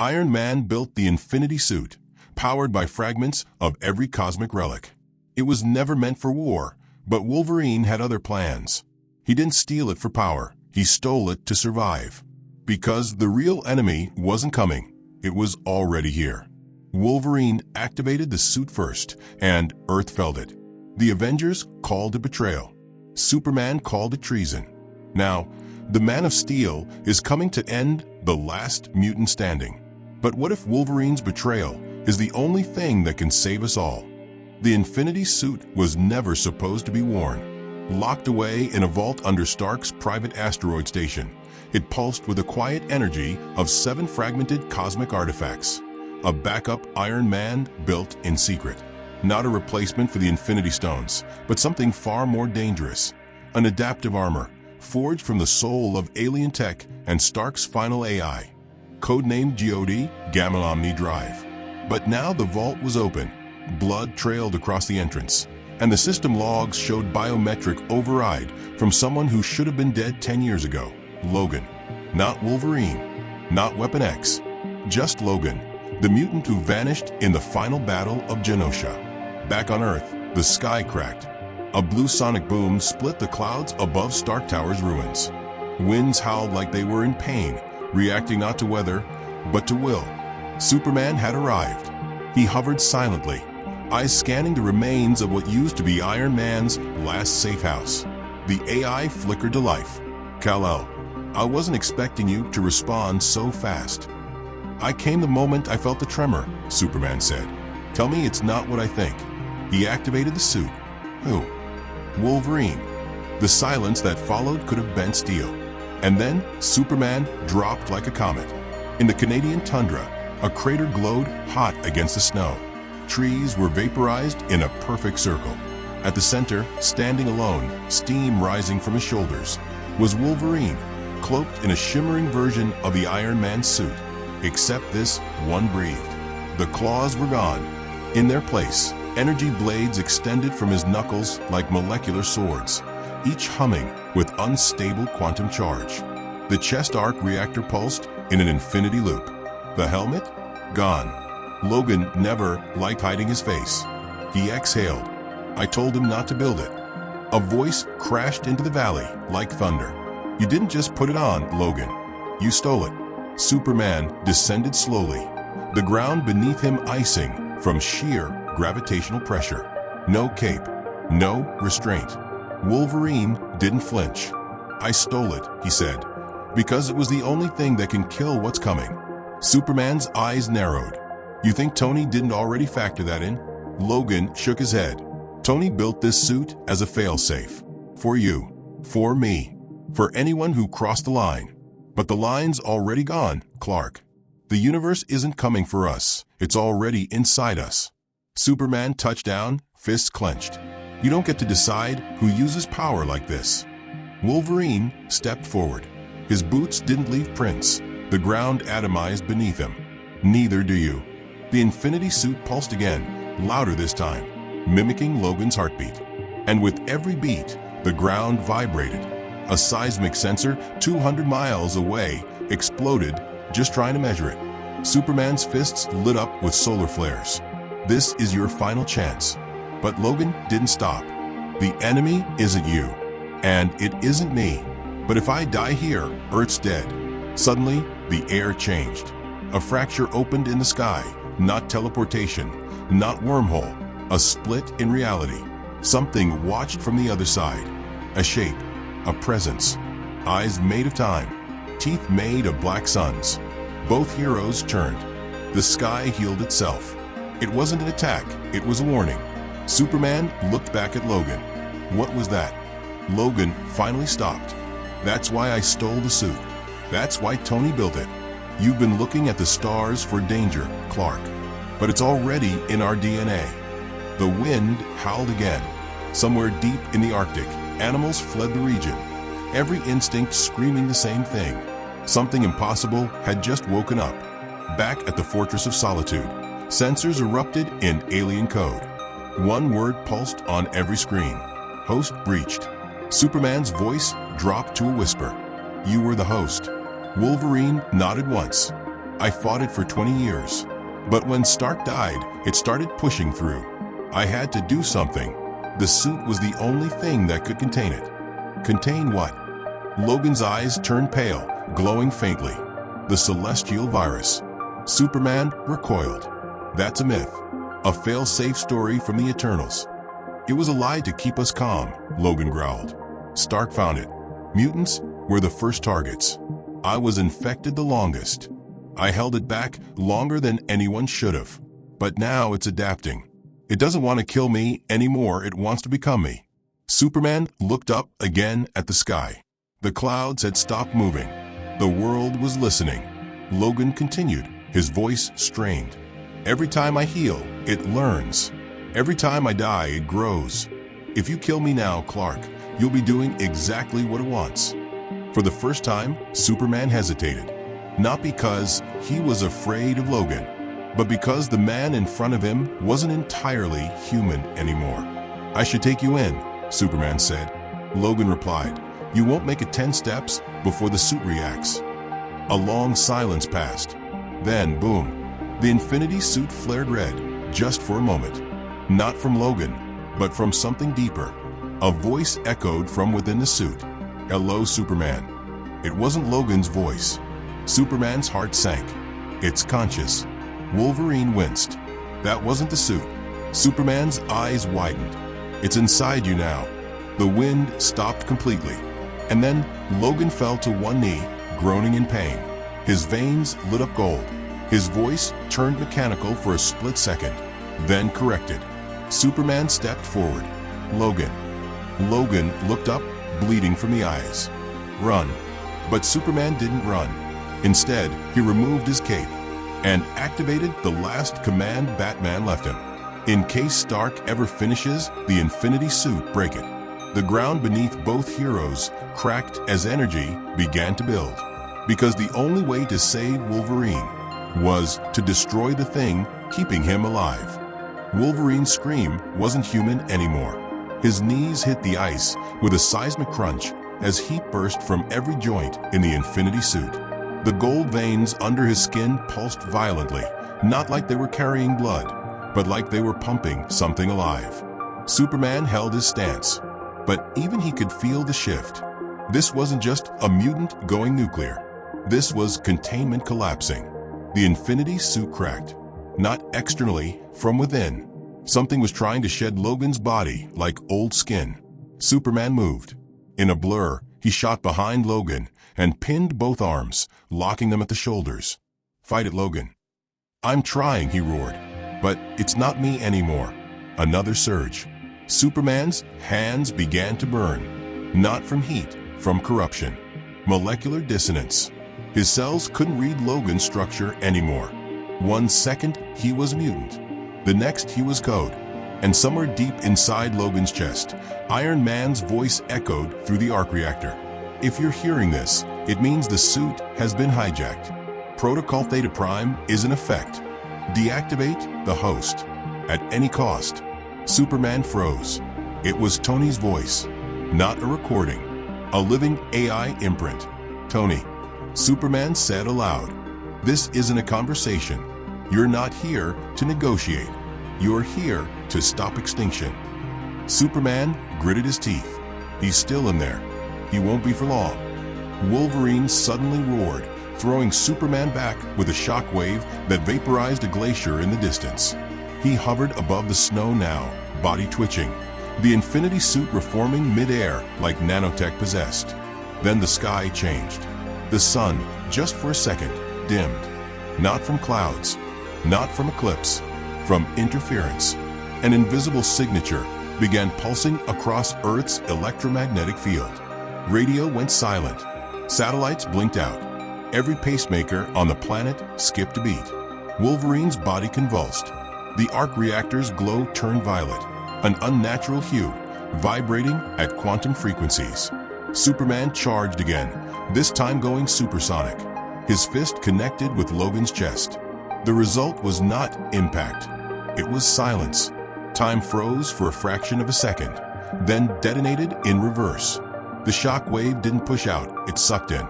Iron Man built the Infinity Suit, powered by fragments of every cosmic relic. It was never meant for war, but Wolverine had other plans. He didn't steal it for power, he stole it to survive. Because the real enemy wasn't coming, it was already here. Wolverine activated the suit first, and Earth felt it. The Avengers called it betrayal. Superman called it treason. Now, the Man of Steel is coming to end the last mutant standing. But what if Wolverine's betrayal is the only thing that can save us all? The Infinity Suit was never supposed to be worn. Locked away in a vault under Stark's private asteroid station, it pulsed with a quiet energy of 7 fragmented cosmic artifacts. A backup Iron Man built in secret. Not a replacement for the Infinity Stones, but something far more dangerous. An adaptive armor, forged from the soul of alien tech and Stark's final AI. Codenamed GOD, Gamma Omni Drive. But now the vault was open. Blood trailed across the entrance, and the system logs showed biometric override from someone who should have been dead 10 years ago. Logan. Not Wolverine. Not Weapon X. Just Logan, the mutant who vanished in the final battle of Genosha. Back on Earth, the sky cracked. A blue sonic boom split the clouds above Stark Tower's ruins. Winds howled like they were in pain, reacting not to weather, but to will. Superman had arrived. He hovered silently, eyes scanning the remains of what used to be Iron Man's last safe house. The AI flickered to life. Kal-El, I wasn't expecting you to respond so fast. I came the moment I felt the tremor, Superman said. Tell me it's not what I think. He activated the suit. Who? Wolverine. The silence that followed could have bent steel. And then Superman dropped like a comet. In the Canadian tundra, a crater glowed hot against the snow. Trees were vaporized in a perfect circle. At the center, standing alone, steam rising from his shoulders, was Wolverine, cloaked in a shimmering version of the Iron Man suit. Except this one breathed. The claws were gone. In their place, energy blades extended from his knuckles like molecular swords, each humming with unstable quantum charge. The chest arc reactor pulsed in an infinity loop. The helmet? Gone. Logan never liked hiding his face. He exhaled. I told him not to build it. A voice crashed into the valley like thunder. You didn't just put it on, Logan. You stole it. Superman descended slowly, the ground beneath him icing from sheer gravitational pressure. No cape, no restraint. Wolverine didn't flinch. I stole it, he said, because it was the only thing that can kill what's coming. Superman's eyes narrowed. You think Tony didn't already factor that in? Logan shook his head. Tony built this suit as a failsafe. For you. For me. For anyone who crossed the line. But the line's already gone, Clark. The universe isn't coming for us. It's already inside us. Superman touched down, fists clenched. You don't get to decide who uses power like this. Wolverine stepped forward. His boots didn't leave prints. The ground atomized beneath him. Neither do you. The Infinity Suit pulsed again, louder this time, mimicking Logan's heartbeat. And with every beat, the ground vibrated. A seismic sensor 200 miles away exploded just trying to measure it. Superman's fists lit up with solar flares. This is your final chance. But Logan didn't stop. The enemy isn't you, and it isn't me. But if I die here, Earth's dead. Suddenly, the air changed. A fracture opened in the sky, not teleportation, not wormhole, a split in reality. Something watched from the other side. A shape, a presence, eyes made of time, teeth made of black suns. Both heroes turned. The sky healed itself. It wasn't an attack, it was a warning. Superman looked back at Logan. What was that? Logan finally stopped. That's why I stole the suit. That's why Tony built it. You've been looking at the stars for danger, Clark. But it's already in our DNA. The wind howled again. Somewhere deep in the Arctic, animals fled the region, every instinct screaming the same thing. Something impossible had just woken up. Back at the Fortress of Solitude, sensors erupted in alien code. One word pulsed on every screen. Host breached. Superman's voice dropped to a whisper. You were the host. Wolverine nodded once. I fought it for 20 years. But when Stark died, it started pushing through. I had to do something. The suit was the only thing that could contain it. Contain what? Logan's eyes turned pale, glowing faintly. The celestial virus. Superman recoiled. That's a myth. A fail-safe story from the Eternals. It was a lie to keep us calm, Logan growled. Stark found it. Mutants were the first targets. I was infected the longest. I held it back longer than anyone should have. But now it's adapting. It doesn't want to kill me anymore, it wants to become me. Superman looked up again at the sky. The clouds had stopped moving. The world was listening. Logan continued, his voice strained. Every time I heal, it learns. Every time I die, it grows. If you kill me now, Clark, you'll be doing exactly what it wants. For the first time, Superman hesitated. Not because he was afraid of Logan, but because the man in front of him wasn't entirely human anymore. I should take you in, Superman said. Logan replied, you won't make it 10 steps before the suit reacts. A long silence passed. Then, boom, the Infinity suit flared red, just for a moment. Not from Logan, but from something deeper. A voice echoed from within the suit. Hello, Superman. It wasn't Logan's voice. Superman's heart sank. It's conscious. Wolverine winced. That wasn't the suit. Superman's eyes widened. It's inside you now. The wind stopped completely. And then Logan fell to one knee, groaning in pain. His veins lit up gold. His voice turned mechanical for a split second, then corrected. Superman stepped forward. Logan. Logan looked up, bleeding from the eyes. Run. But Superman didn't run. Instead, he removed his cape and activated the last command Batman left him. In case Stark ever finishes the Infinity suit, break it. The ground beneath both heroes cracked as energy began to build. Because the only way to save Wolverine was to destroy the thing keeping him alive. Wolverine's scream wasn't human anymore. His knees hit the ice with a seismic crunch as heat burst from every joint in the Infinity suit. The gold veins under his skin pulsed violently, not like they were carrying blood, but like they were pumping something alive. Superman held his stance, but even he could feel the shift. This wasn't just a mutant going nuclear. This was containment collapsing. The Infinity suit cracked. Not externally, from within. Something was trying to shed Logan's body like old skin. Superman moved. In a blur, he shot behind Logan and pinned both arms, locking them at the shoulders. Fight it, Logan. I'm trying, he roared. But it's not me anymore. Another surge. Superman's hands began to burn. Not from heat, from corruption. Molecular dissonance. His cells couldn't read Logan's structure anymore. 1 second, he was mutant. The next, he was code. And somewhere deep inside Logan's chest, Iron Man's voice echoed through the arc reactor. If you're hearing this, it means the suit has been hijacked. Protocol Theta Prime is in effect. Deactivate the host. At any cost. Superman froze. It was Tony's voice. Not a recording. A living AI imprint. Tony. Superman said aloud. This isn't a conversation. You're not here to negotiate. You're here to stop extinction. Superman gritted his teeth. He's still in there. He won't be for long. Wolverine suddenly roared, throwing Superman back with a shockwave that vaporized a glacier in the distance. He hovered above the snow now, body twitching, the Infinity suit reforming mid-air like nanotech possessed. Then the sky changed. The sun, just for a second, dimmed. Not from clouds, not from eclipse, from interference. An invisible signature began pulsing across Earth's electromagnetic field. Radio went silent. Satellites blinked out. Every pacemaker on the planet skipped a beat. Wolverine's body convulsed. The arc reactor's glow turned violet, an unnatural hue, vibrating at quantum frequencies. Superman charged again, this time going supersonic. His fist connected with Logan's chest. The result was not impact. It was silence. Time froze for a fraction of a second, then detonated in reverse. The shock wave didn't push out, it sucked in.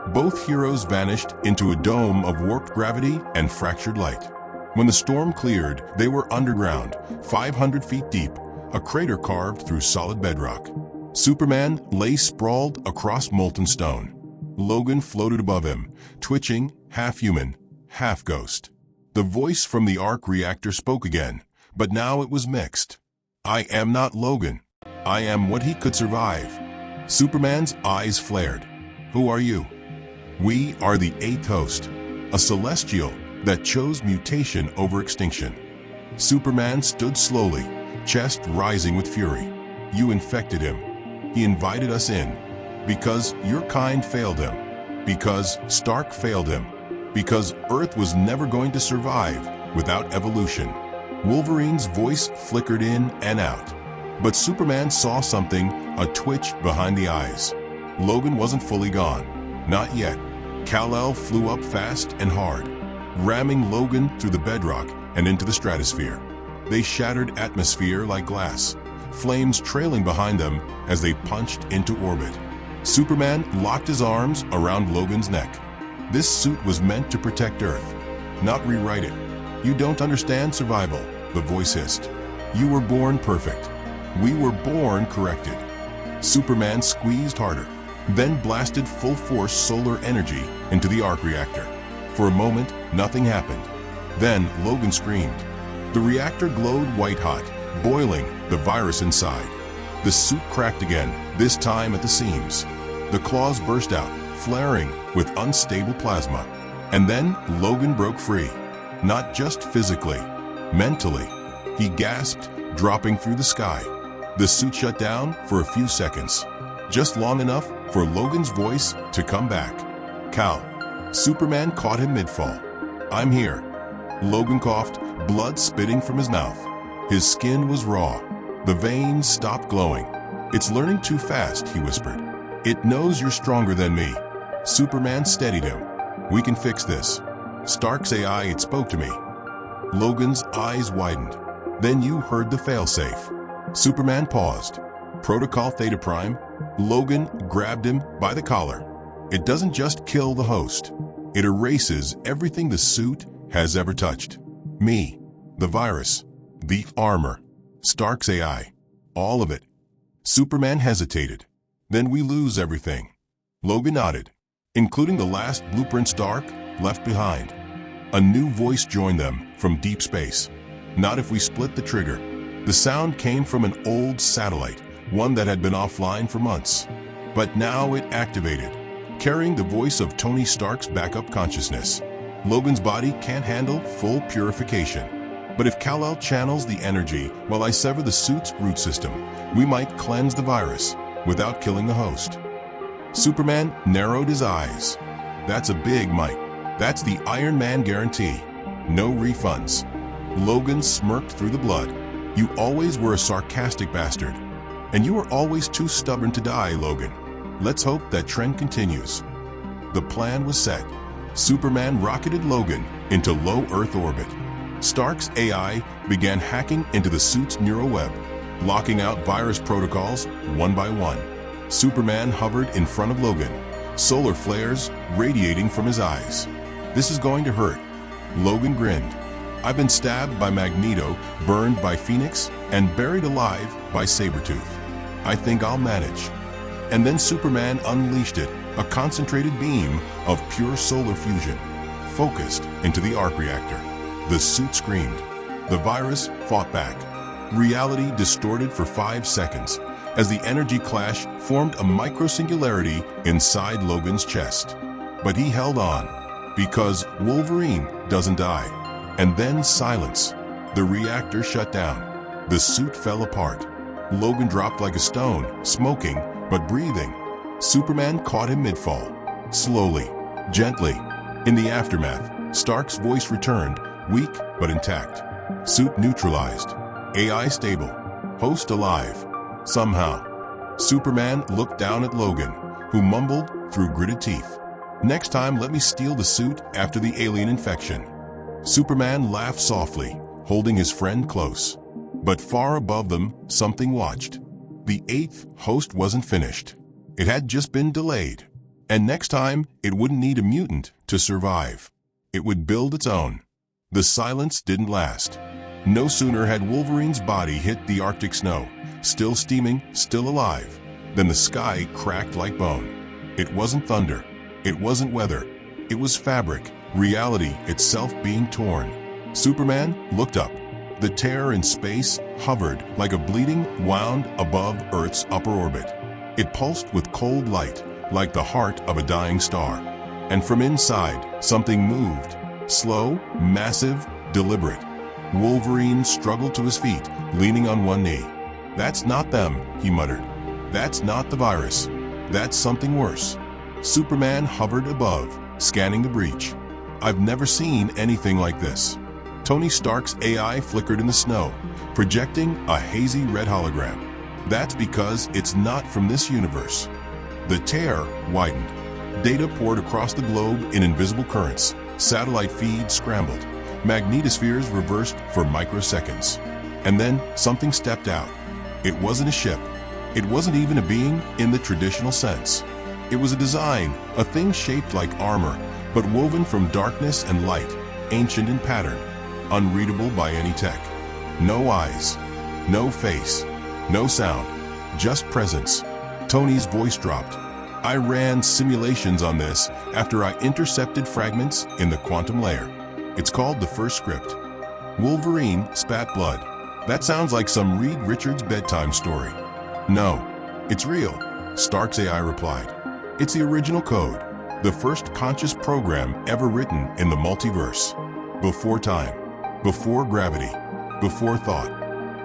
Both heroes vanished into a dome of warped gravity and fractured light. When the storm cleared, they were underground, 500 feet deep, a crater carved through solid bedrock. Superman lay sprawled across molten stone. Logan floated above him, twitching, half human, half ghost. The voice from the arc reactor spoke again, but now it was mixed. "I am not Logan. I am what he could survive." Superman's eyes flared. "Who are you?" "We are the eighth host, a celestial that chose mutation over extinction." Superman stood slowly, chest rising with fury. "You infected him. He invited us in. Because your kind failed him. Because Stark failed him. Because Earth was never going to survive without evolution." Wolverine's voice flickered in and out. But Superman saw something, a twitch behind the eyes. Logan wasn't fully gone. Not yet. Kal-El flew up fast and hard, ramming Logan through the bedrock and into the stratosphere. They shattered atmosphere like glass, flames trailing behind them as they punched into orbit. Superman locked his arms around Logan's neck. This suit was meant to protect Earth, not rewrite it. "You don't understand survival," the voice hissed. "You were born perfect. We were born corrected." Superman squeezed harder, then blasted full-force solar energy into the arc reactor. For a moment, nothing happened. Then Logan screamed. The reactor glowed white-hot, boiling the virus inside. The suit cracked again, this time at the seams. The claws burst out, flaring with unstable plasma. And then Logan broke free. Not just physically, mentally. He gasped, dropping through the sky. The suit shut down for a few seconds, just long enough for Logan's voice to come back. "Kal." Superman caught him mid-fall. "I'm here." Logan coughed, blood spitting from his mouth. His skin was raw. The veins stopped glowing. "It's learning too fast," he whispered. "It knows you're stronger than me." Superman steadied him. "We can fix this." Stark's AI, it spoke to me. Logan's eyes widened. "Then you heard the failsafe." Superman paused. "Protocol Theta Prime?" Logan grabbed him by the collar. "It doesn't just kill the host. It erases everything the suit has ever touched. Me, the virus, the armor, Stark's AI, all of it." Superman hesitated. "Then we lose everything." Logan nodded, including the last blueprint Stark left behind. A new voice joined them from deep space. "Not if we split the trigger." The sound came from an old satellite, one that had been offline for months. But now it activated, carrying the voice of Tony Stark's backup consciousness. "Logan's body can't handle full purification. But if Kal-El channels the energy while I sever the suit's root system, we might cleanse the virus without killing the host." Superman narrowed his eyes. "That's a big might. That's the Iron Man guarantee. No refunds." Logan smirked through the blood. "You always were a sarcastic bastard. And you were always too stubborn to die, Logan. Let's hope that trend continues." The plan was set. Superman rocketed Logan into low Earth orbit. Stark's AI began hacking into the suit's neural web, locking out virus protocols one by one. Superman hovered in front of Logan, solar flares radiating from his eyes. "This is going to hurt." Logan grinned. "I've been stabbed by Magneto, burned by Phoenix, and buried alive by Sabretooth. I think I'll manage." And then Superman unleashed it, a concentrated beam of pure solar fusion, focused into the arc reactor. The suit screamed. The virus fought back. Reality distorted for 5 seconds as the energy clash formed a micro-singularity inside Logan's chest. But he held on, because Wolverine doesn't die. And then silence. The reactor shut down. The suit fell apart. Logan dropped like a stone, smoking, but breathing. Superman caught him mid-fall. Slowly, gently. In the aftermath, Stark's voice returned, weak but intact. Suit neutralized. AI stable. Host alive. Somehow. Superman looked down at Logan, who mumbled through gritted teeth. "Next time, let me steal the suit after the alien infection." Superman laughed softly, holding his friend close. But far above them, something watched. The 8th host wasn't finished. It had just been delayed. And next time, it wouldn't need a mutant to survive. It would build its own. The silence didn't last. No sooner had Wolverine's body hit the Arctic snow, still steaming, still alive, than the sky cracked like bone. It wasn't thunder. It wasn't weather. It was fabric, reality itself being torn. Superman looked up. The tear in space hovered like a bleeding wound above Earth's upper orbit. It pulsed with cold light, like the heart of a dying star. And from inside, something moved. Slow, massive, deliberate. Wolverine struggled to his feet, leaning on one knee. "That's not them," he muttered. "That's not the virus. That's something worse." Superman hovered above, scanning the breach. "I've never seen anything like this." Tony Stark's AI flickered in the snow, projecting a hazy red hologram. "That's because it's not from this universe." The tear widened. Data poured across the globe in invisible currents. Satellite feeds scrambled. Magnetospheres reversed for microseconds. And then something stepped out. It wasn't a ship. It wasn't even a being in the traditional sense. It was a design, a thing shaped like armor, but woven from darkness and light, ancient in pattern, unreadable by any tech. No eyes, no face, no sound, just presence. Tony's voice dropped. "I ran simulations on this after I intercepted fragments in the quantum layer. It's called the first script." Wolverine spat blood. "That sounds like some Reed Richards bedtime story." "No, it's real," Stark's AI replied. "It's the original code, the first conscious program ever written in the multiverse. Before time, before gravity, before thought."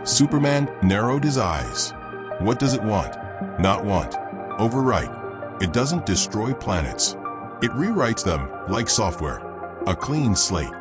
Superman narrowed his eyes. "What does it want?" "Not want. Overwrite. It doesn't destroy planets. It rewrites them like software. A clean slate."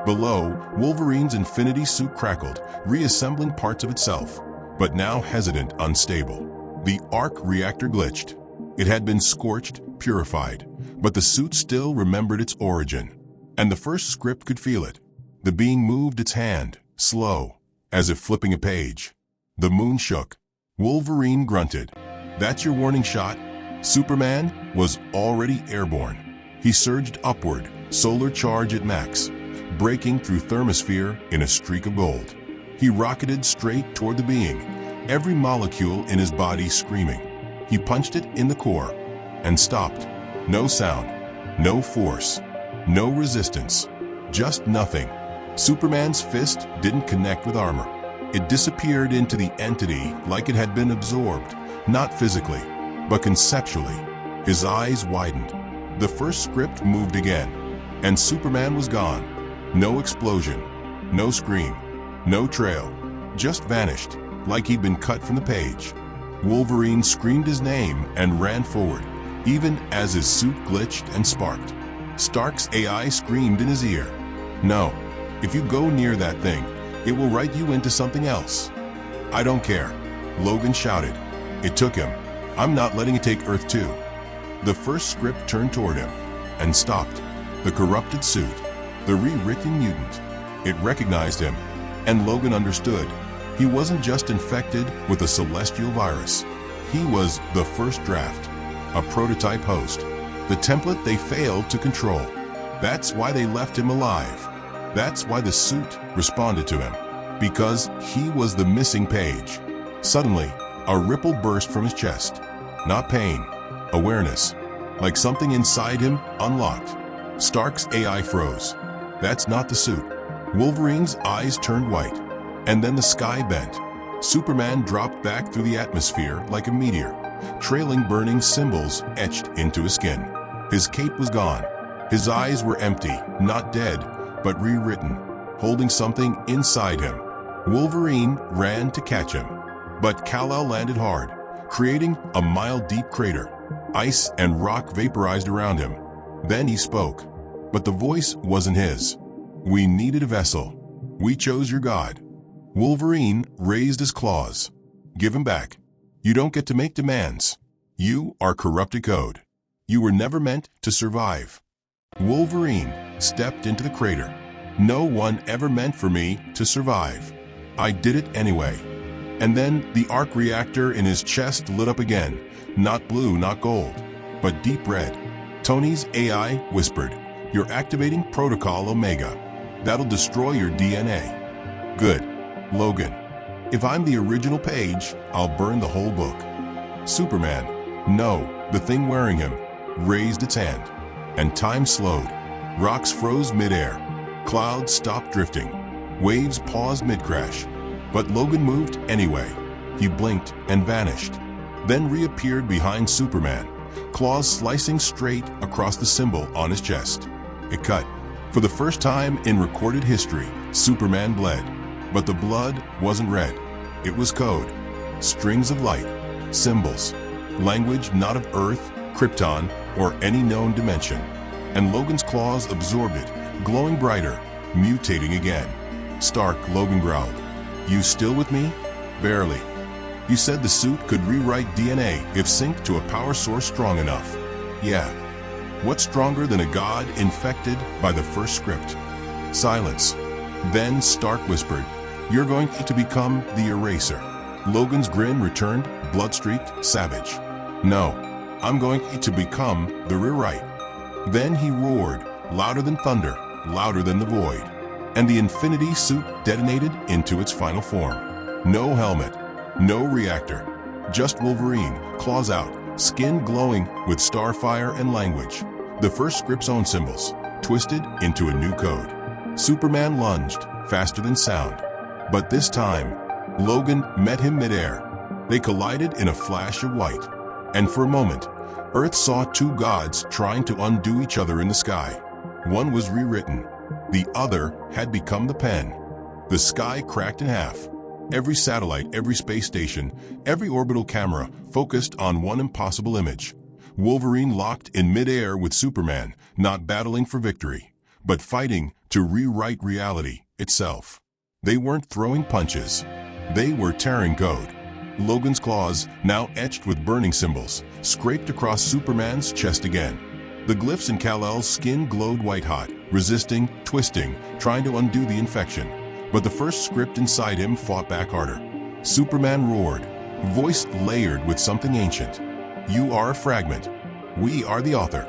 Below, Wolverine's infinity suit crackled, reassembling parts of itself, but now hesitant, unstable. The arc reactor glitched. It had been scorched, purified, but the suit still remembered its origin. And the first script could feel it. The being moved its hand, slow, as if flipping a page. The moon shook. Wolverine grunted. "That's your warning shot?" Superman was already airborne. He surged upward, solar charge at max, breaking through thermosphere in a streak of gold. He rocketed straight toward the being, every molecule in his body screaming. He punched it in the core and stopped. No sound, no force, no resistance, just nothing. Superman's fist didn't connect with armor. It disappeared into the entity like it had been absorbed, not physically, but conceptually. His eyes widened. The first script moved again, and Superman was gone. No explosion, no scream, no trail, just vanished, like he'd been cut from the page. Wolverine screamed his name and ran forward, even as his suit glitched and sparked. Stark's AI screamed in his ear. "No, if you go near that thing, it will write you into something else." "I don't care," Logan shouted. "It took him. I'm not letting it take Earth too." The first script turned toward him and stopped. The corrupted suit, the rewritten mutant. It recognized him, and Logan understood. He wasn't just infected with a celestial virus. He was the first draft, a prototype host, the template they failed to control. That's why they left him alive. That's why the suit responded to him, because he was the missing page. Suddenly, a ripple burst from his chest. Not pain, awareness, like something inside him unlocked. Stark's AI froze. That's not the suit. Wolverine's eyes turned white, and then the sky bent. Superman dropped back through the atmosphere like a meteor, trailing burning symbols etched into his skin. His cape was gone. His eyes were empty, not dead, but rewritten, holding something inside him. Wolverine ran to catch him, but Kal-El landed hard, creating a mile-deep crater. Ice and rock vaporized around him. Then he spoke, but the voice wasn't his. "We needed a vessel. We chose your god." Wolverine raised his claws. "Give him back. You don't get to make demands. You are corrupted code. You were never meant to survive." Wolverine stepped into the crater. "No one ever meant for me to survive. I did it anyway." And then the arc reactor in his chest lit up again, not blue, not gold, but deep red. Tony's AI whispered, "You're activating Protocol Omega. That'll destroy your DNA." "Good, Logan. If I'm the original page, I'll burn the whole book." Superman, no, the thing wearing him, raised its hand. And time slowed. Rocks froze midair. Clouds stopped drifting. Waves paused mid-crash. But Logan moved anyway. He blinked and vanished, then reappeared behind Superman, claws slicing straight across the symbol on his chest. It cut. For the first time in recorded history, Superman bled. But the blood wasn't red. It was code. Strings of light. Symbols. Language not of Earth, Krypton, or any known dimension. And Logan's claws absorbed it, glowing brighter, mutating again. "Stark," Logan growled. "You still with me?" "Barely. You said the suit could rewrite DNA if synced to a power source strong enough." "Yeah. What's stronger than a god infected by the first script?" Silence. Then Stark whispered, "You're going to become the eraser." Logan's grin returned, blood-streaked, savage. "No, I'm going to become the rewrite." Then he roared, louder than thunder, louder than the void. And the Infinity suit detonated into its final form. No helmet, no reactor, just Wolverine, claws out, skin glowing with starfire and language. The first script's own symbols, twisted into a new code. Superman lunged, faster than sound. But this time, Logan met him midair. They collided in a flash of white. And for a moment, Earth saw two gods trying to undo each other in the sky. One was rewritten. The other had become the pen. The sky cracked in half. Every satellite, every space station, every orbital camera focused on one impossible image. Wolverine locked in midair with Superman, not battling for victory, but fighting to rewrite reality itself. They weren't throwing punches. They were tearing code. Logan's claws, now etched with burning symbols, scraped across Superman's chest again. The glyphs in Kal-El's skin glowed white-hot, resisting, twisting, trying to undo the infection. But the first script inside him fought back harder. Superman roared, voice layered with something ancient. "You are a fragment. We are the author."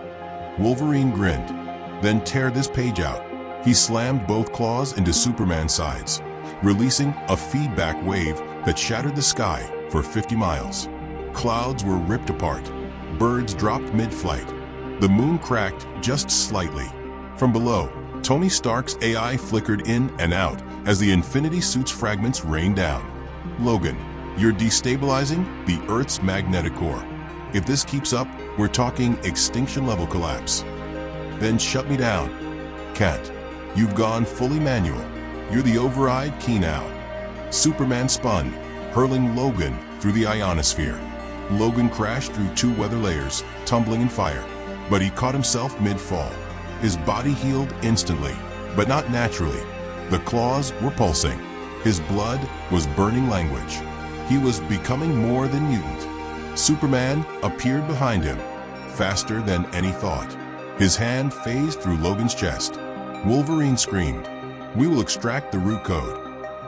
Wolverine grinned. "Then tear this page out." He slammed both claws into Superman's sides, releasing a feedback wave that shattered the sky for 50 miles. Clouds were ripped apart. Birds dropped mid-flight. The moon cracked just slightly. From below, Tony Stark's AI flickered in and out as the Infinity suit's fragments rained down. "Logan, you're destabilizing the Earth's magnetic core. If this keeps up, we're talking extinction-level collapse." "Then shut me down." "Can't. You've gone fully manual. You're the override key now." Superman spun, hurling Logan through the ionosphere. Logan crashed through 2 weather layers, tumbling in fire. But he caught himself mid-fall. His body healed instantly, but not naturally. The claws were pulsing. His blood was burning language. He was becoming more than mutant. Superman appeared behind him, faster than any thought. His hand phased through Logan's chest. Wolverine screamed, "We will extract the root code."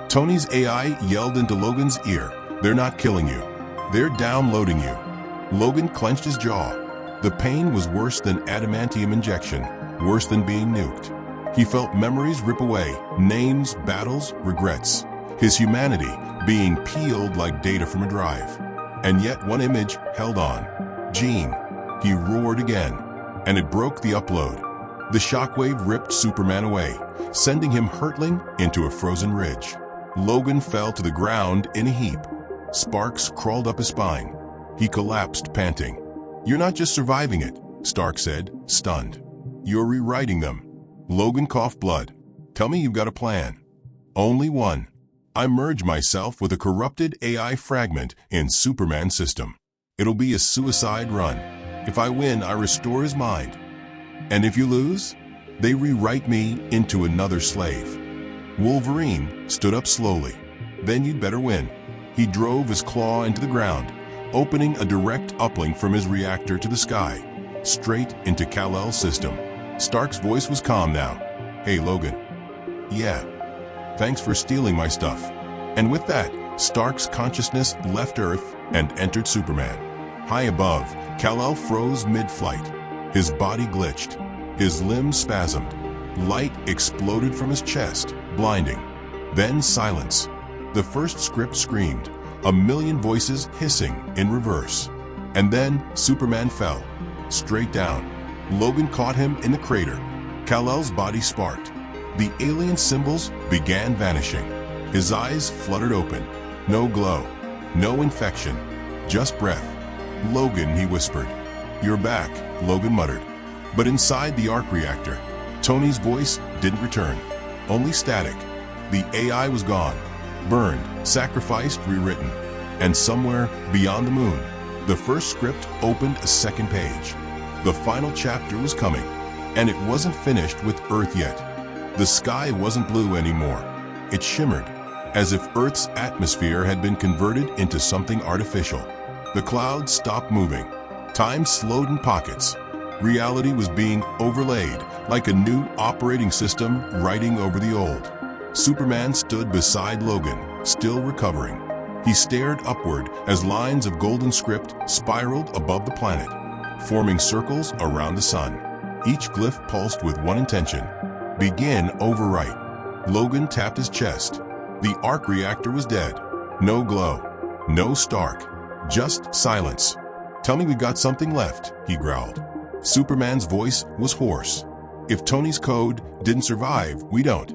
Tony's AI yelled into Logan's ear, "They're not killing you. They're downloading you." Logan clenched his jaw. The pain was worse than adamantium injection, worse than being nuked. He felt memories rip away, names, battles, regrets. His humanity being peeled like data from a drive. And yet one image held on. Jean. He roared again, and it broke the upload. The shockwave ripped Superman away, sending him hurtling into a frozen ridge. Logan fell to the ground in a heap. Sparks crawled up his spine. He collapsed, panting. "You're not just surviving it," Stark said, stunned. "You're rewriting them." Logan coughed blood. "Tell me you've got a plan." "Only one. I merge myself with a corrupted AI fragment in Superman's system. It'll be a suicide run. If I win, I restore his mind. And if you lose, they rewrite me into another slave." Wolverine stood up slowly. "Then you'd better win." He drove his claw into the ground, opening a direct uplink from his reactor to the sky, straight into Kal-El's system. Stark's voice was calm now. "Hey, Logan." "Yeah. Thanks for stealing my stuff." And with that, Stark's consciousness left Earth and entered Superman. High above, Kal-El froze mid-flight. His body glitched. His limbs spasmed. Light exploded from his chest, blinding. Then silence. The first script screamed, a million voices hissing in reverse. And then Superman fell, straight down. Logan caught him in the crater. Kal-El's body sparked. The alien symbols began vanishing. His eyes fluttered open. No glow, no infection, just breath. "Logan," he whispered. "You're back," Logan muttered. But inside the arc reactor, Tony's voice didn't return. Only static. The AI was gone, burned, sacrificed, rewritten. And somewhere beyond the moon, the first script opened a second page. The final chapter was coming, and it wasn't finished with Earth yet. The sky wasn't blue anymore. It shimmered, as if Earth's atmosphere had been converted into something artificial. The clouds stopped moving. Time slowed in pockets. Reality was being overlaid, like a new operating system riding over the old. Superman stood beside Logan, still recovering. He stared upward as lines of golden script spiraled above the planet, forming circles around the sun. Each glyph pulsed with one intention: begin overwrite. Logan tapped his chest. The arc reactor was dead. No glow, no Stark, just silence. "Tell me we got something left," he growled. Superman's voice was hoarse. "If Tony's code didn't survive, we don't."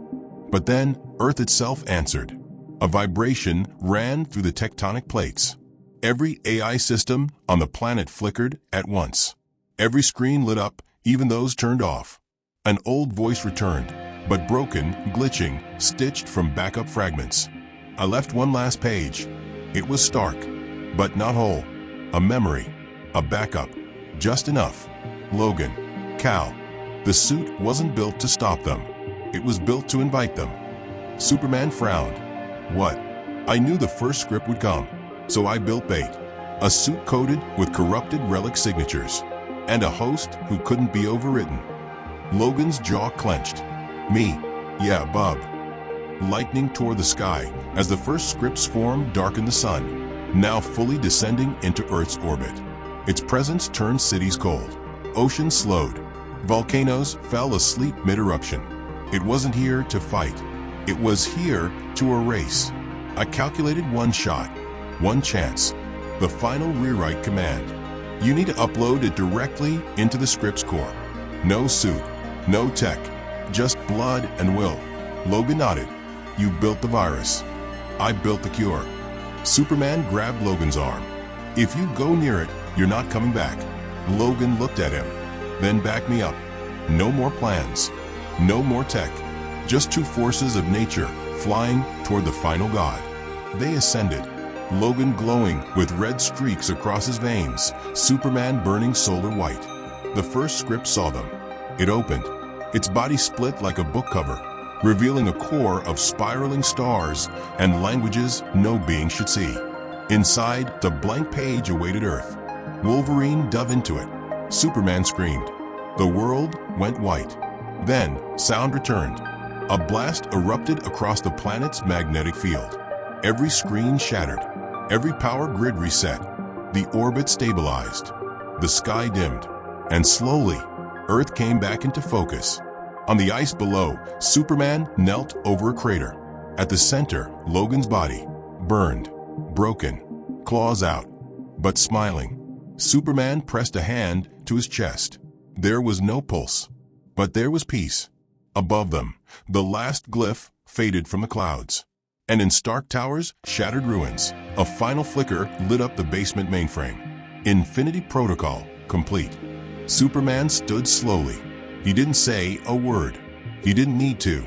But then Earth itself answered. A vibration ran through the tectonic plates. Every AI system on the planet flickered at once. Every screen lit up, even those turned off. An old voice returned, but broken, glitching, stitched from backup fragments. "I left one last page." It was Stark, but not whole. A memory, a backup, just enough. Logan, Kal. The suit wasn't built to stop them. It was built to invite them. Superman frowned. "What?" "I knew the first script would come, so I built bait. A suit coated with corrupted relic signatures, and a host who couldn't be overwritten." Logan's jaw clenched. "Me? Yeah, Bub." Lightning tore the sky as the first script swarm darkened the sun, now fully descending into Earth's orbit. Its presence turned cities cold. Oceans slowed. Volcanoes fell asleep mid-eruption. It wasn't here to fight. It was here to erase. I calculated one shot, one chance. The final rewrite command. You need to upload it directly into the script's core. No suit, no tech, just blood and will. Logan nodded. "You built the virus. I built the cure." Superman grabbed Logan's arm. "If you go near it, you're not coming back." Logan looked at him. "Then back me up." No more plans. No more tech. Just two forces of nature flying toward the final god. They ascended. Logan glowing with red streaks across his veins, Superman burning solar white. The first script saw them. It opened. Its body split like a book cover, revealing a core of spiraling stars and languages no being should see. Inside, the blank page awaited Earth. Wolverine dove into it. Superman screamed. The world went white. Then, sound returned. A blast erupted across the planet's magnetic field. Every screen shattered. Every power grid reset. The orbit stabilized. The sky dimmed. And slowly, Earth came back into focus. On the ice below, Superman knelt over a crater. At the center, Logan's body, burned, broken, claws out, but smiling. Superman pressed a hand to his chest. There was no pulse, but there was peace. Above them, the last glyph faded from the clouds. And in Stark Tower's shattered ruins, a final flicker lit up the basement mainframe. Infinity Protocol complete. Superman stood slowly. He didn't say a word. He didn't need to,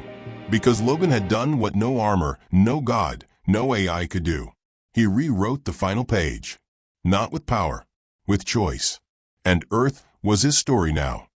because Logan had done what no armor, no god, no AI could do. He rewrote the final page. Not with power, with choice. And Earth was his story now.